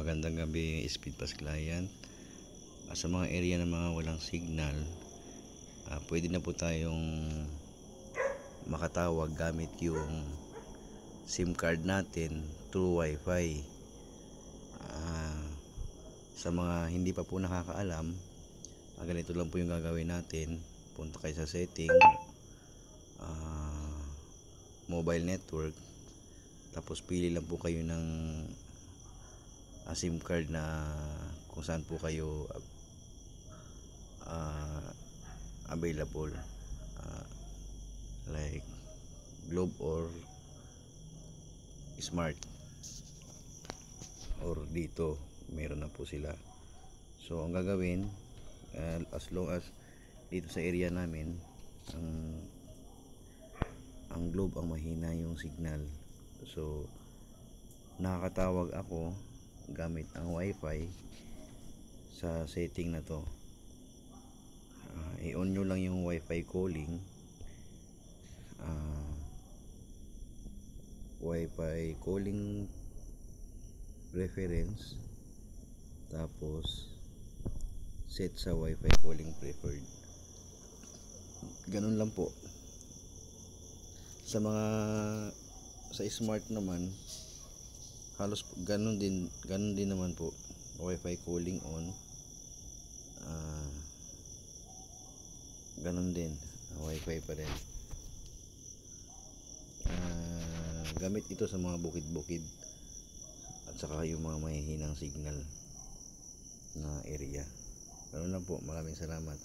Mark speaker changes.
Speaker 1: Magandang gabi, Speedpass client. Sa mga area na mga walang signal, pwede na po tayong makatawag gamit yung SIM card natin through Wi-Fi. Sa mga hindi pa po nakakaalam, ganito lang po yung gagawin natin. Punta kayo sa setting, mobile network, tapos pili lang po kayo ng SIM card na kung saan po kayo available, like Globe or Smart, or dito meron na po sila. So ang gagawin, as long as dito sa area namin ang Globe ang mahina yung signal, so nakakatawag ako gamit ang Wi-Fi sa setting na to. I-on nyo lang yung Wi-Fi calling, Wi-Fi calling preference, tapos set sa Wi-Fi calling preferred. Ganun lang po. Sa mga sa Smart naman, halos ganun din naman po. Wi-Fi calling on, ganun din, Wi-Fi pa rin. Gamit ito sa mga bukid-bukid at saka yung mga mahihinang signal na area. Ganun lang po. Maraming salamat.